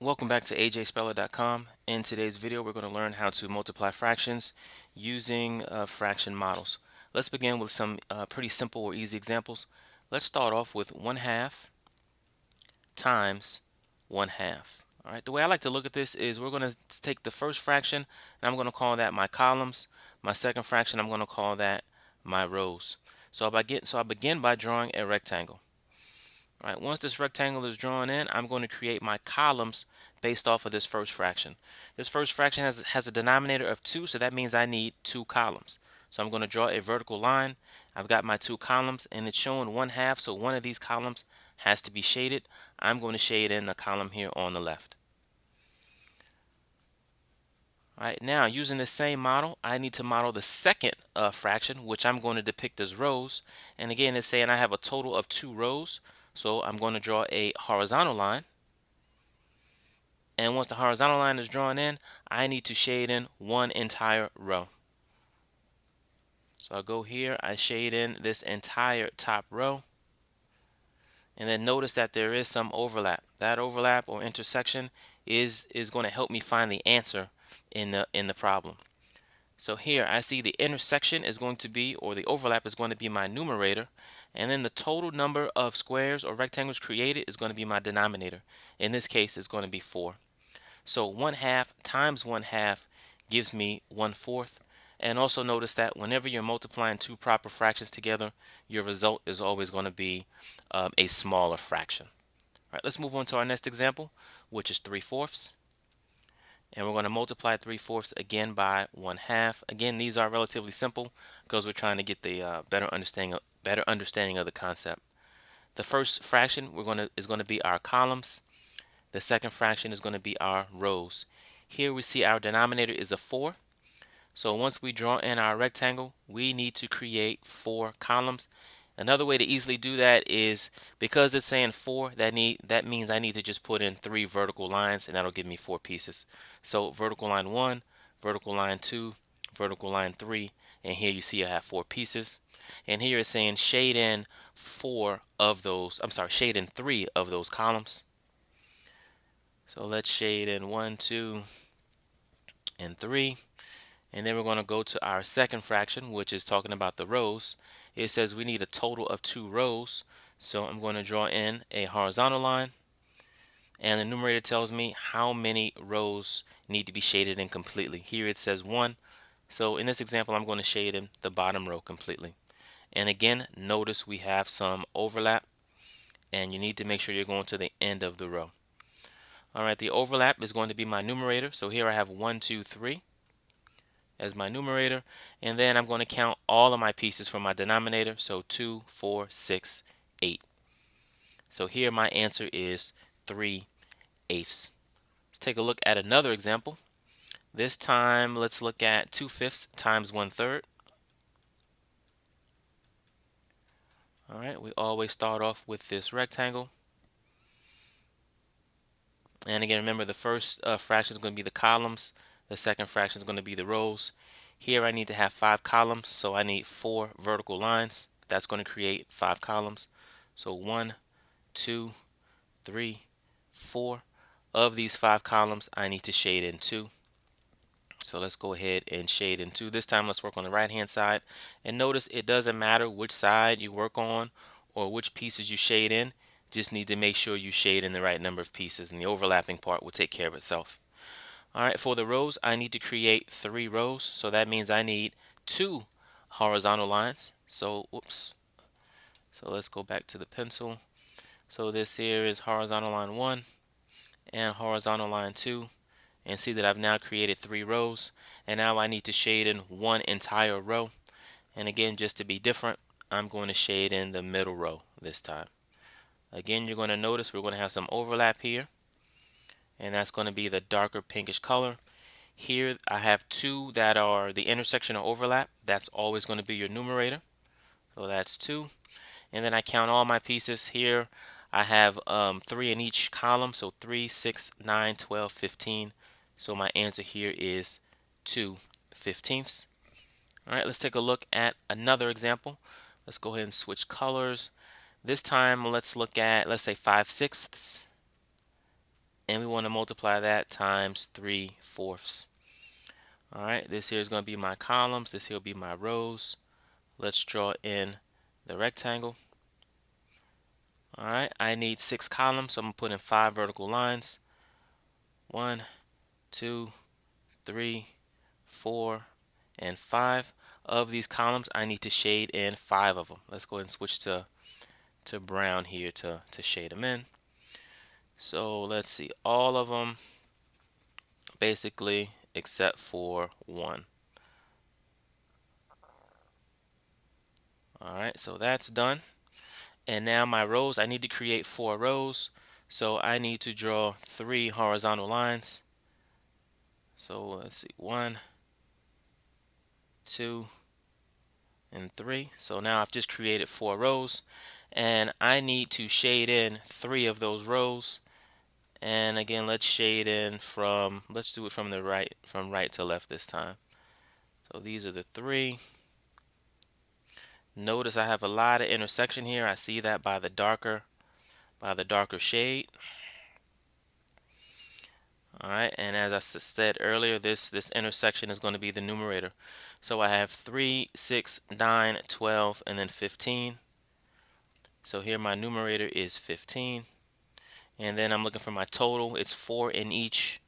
Welcome back to ajspeller.com. In today's video, we're going to learn how to multiply fractions using fraction models. Let's begin with some pretty simple or easy examples. Let's start off with 1/2 times 1/2. All right, the way I like to look at this is we're going to take the first fraction and I'm going to call that my columns. My second fraction, I'm going to call that my rows. So I begin by drawing a rectangle. All right, once this rectangle is drawn in, I'm going to create my columns based off of this first fraction. This first fraction has a denominator of 2, so that means I need 2 columns. So I'm going to draw a vertical line. I've got my 2 columns, and it's showing 1/2, so one of these columns has to be shaded. I'm going to shade in the column here on the left. All right, now using the same model, I need to model the second fraction, which I'm going to depict as rows. And again, it's saying I have a total of 2 rows, so I'm going to draw a horizontal line. And once the horizontal line is drawn in, I need to shade in one entire row. So I'll go here, I shade in this entire top row. And then notice that there is some overlap. That overlap or intersection is going to help me find the answer in the problem. So here I see the intersection is going to be, or the overlap is going to be, my numerator, and then the total number of squares or rectangles created is going to be my denominator. In this case, it's going to be 4. So 1/2 times 1/2 gives me 1/4. And also notice that whenever you're multiplying two proper fractions together, your result is always going to be a smaller fraction. All right, let's move on to our next example, which is 3/4. And we're going to multiply 3/4 again by 1/2. Again, these are relatively simple because we're trying to get the better understanding of the concept. The first fraction is going to be our columns. The second fraction is going to be our rows. Here we see our denominator is a 4. So once we draw in our rectangle, we need to create 4 columns. Another way to easily do that is, because it's saying 4, that means I need to just put in 3 vertical lines, and that'll give me 4 pieces. So vertical line 1, vertical line 2, vertical line 3, and here you see I have 4 pieces. And here it's saying shade in 3 of those columns. So let's shade in 1, 2, and 3. And then we're going to go to our second fraction, which is talking about the rows. It says we need a total of 2 rows. So I'm going to draw in a horizontal line. And the numerator tells me how many rows need to be shaded in completely. Here it says 1. So in this example, I'm going to shade in the bottom row completely. And again, notice we have some overlap. And you need to make sure you're going to the end of the row. All right, the overlap is going to be my numerator. So here I have 1, 2, 3 as my numerator, and then I'm going to count all of my pieces from my denominator. So 2, 4, 6, 8. So here my answer is 3/8. Let's take a look at another example. This time let's look at 2/5 times 1/3. All right, we always start off with this rectangle. And again, remember, the first fraction is going to be the columns. The second fraction is going to be the rows. Here I need to have 5 columns, so I need 4 vertical lines. That's going to create 5 columns. So 1, 2, 3, 4. Of these 5 columns, I need to shade in 2. So let's go ahead and shade in 2. This time let's work on the right hand side. And notice it doesn't matter which side you work on or which pieces you shade in. Just need to make sure you shade in the right number of pieces, and the overlapping part will take care of itself. All right, for the rows, I need to create 3 rows. So that means I need 2 horizontal lines. So, whoops. So let's go back to the pencil. So this here is horizontal line 1 and horizontal line 2. And see that I've now created 3 rows. And now I need to shade in one entire row. And again, just to be different, I'm going to shade in the middle row this time. Again, you're going to notice we're going to have some overlap here, and that's going to be the darker pinkish color. Here I have 2 that are the intersection or overlap. That's always going to be your numerator. So that's 2. And then I count all my pieces here. I have 3 in each column, so 3, 6, 9, 12, 15. So my answer here is 2/15. All right, let's take a look at another example. Let's go ahead and switch colors. This time let's look at, let's say, 5/6. and we want to multiply that times 3/4. All right, this here is going to be my columns. This here will be my rows. Let's draw in the rectangle. All right, I need 6 columns, so I'm going to put in 5 vertical lines. 1, 2, 3, 4, and 5. Of these columns, I need to shade in 5 of them. Let's go ahead and switch to brown here to shade them in. So let's see, all of them basically except for one. All right, so that's done. And now my rows, I need to create 4 rows. So I need to draw 3 horizontal lines. So let's see, 1, 2, and 3. So now I've just created 4 rows, and I need to shade in 3 of those rows. And again, let's shade in from, let's do it from the right, from right to left this time. So these are the 3. Notice I have a lot of intersection here. I see that by the darker shade. All right, and as I said earlier, this intersection is going to be the numerator. So I have 3, 6, 9, 12, and then 15. So here my numerator is 15. And then I'm looking for my total. It's 4 in each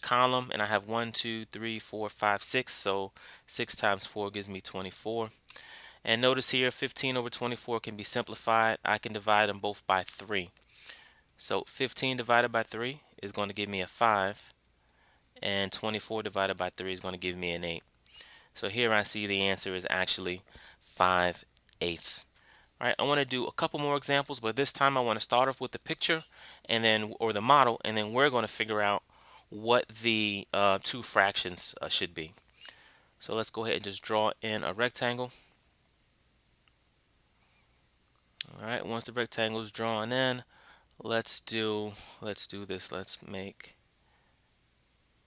column, and I have 1, 2, 3, 4, 5, 6. So 6 times 4 gives me 24. And notice here 15 over 24 can be simplified. I can divide them both by 3. So 15 divided by 3 is going to give me a 5, and 24 divided by 3 is going to give me an 8. So here I see the answer is actually 5/8. All right, I want to do a couple more examples, but this time I want to start off with the picture and then, or the model, and then we're going to figure out what the two fractions should be. So let's go ahead and just draw in a rectangle. All right, once the rectangle is drawn in, let's do this. Let's make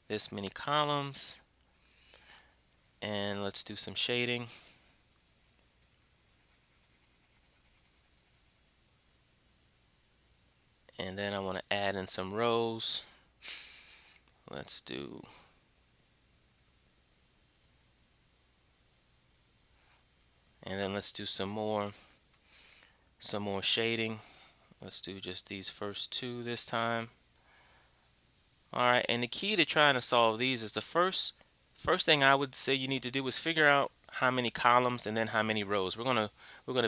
this many columns, and let's do some shading. And then I want to add in some rows. Let's do, and then let's do some more shading. Let's do just these first 2 this time. All right, and the key to trying to solve these is the first thing I would say you need to do is figure out how many columns and then how many rows. We're gonna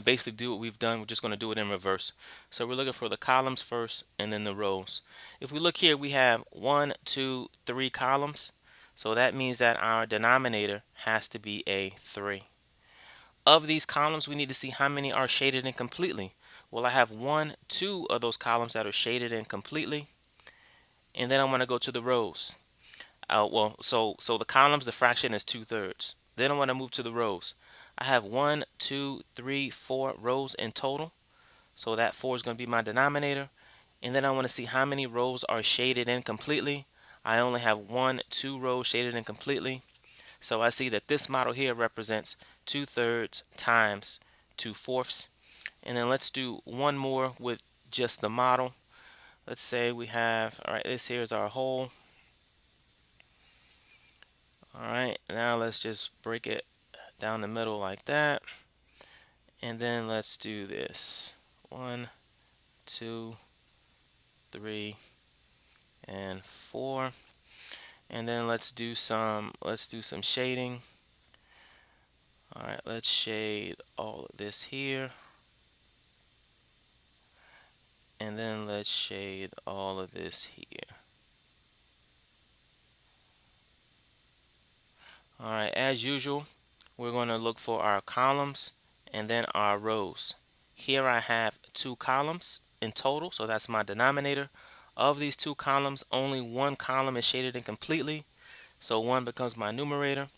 basically do what we've done. We're just gonna do it in reverse. So we're looking for the columns first and then the rows. If we look here, we have 1, 2, 3 columns. So that means that our denominator has to be a 3. Of these columns, we need to see how many are shaded in completely. Well, I have 1, 2 of those columns that are shaded in completely. And then I want to go to the rows. So the columns, the fraction is 2/3. Then I want to move to the rows. I have 1, 2, 3, 4 rows in total. So that 4 is going to be my denominator. And then I want to see how many rows are shaded in completely. I only have 1, 2 rows shaded in completely. So I see that this model here represents 2/3 times 2/4. And then let's do one more with just the model. Let's say we have, all right, this here is our whole. All right, now let's just break it down the middle like that. And then let's do this. 1, 2, 3, and 4. And then let's do some shading. All right, let's shade all of this here. And then let's shade all of this here. All right, as usual, we're going to look for our columns and then our rows. Here I have 2 columns in total, so that's my denominator. Of these 2 columns, only 1 column is shaded in completely, so 1 becomes my numerator.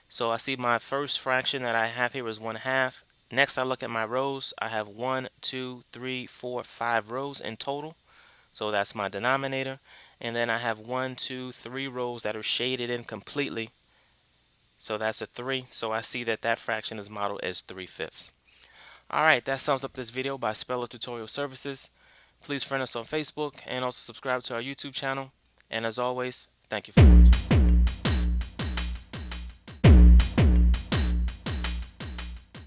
So I see my first fraction that I have here is 1/2. Next, I look at my rows. I have 1, 2, 3, 4, 5 rows in total. So that's my denominator. And then I have 1, 2, 3 rows that are shaded in completely. So that's a 3. So I see that that fraction is modeled as 3/5. All right, that sums up this video by Speller Tutorial Services. Please friend us on Facebook and also subscribe to our YouTube channel. And as always, thank you for watching.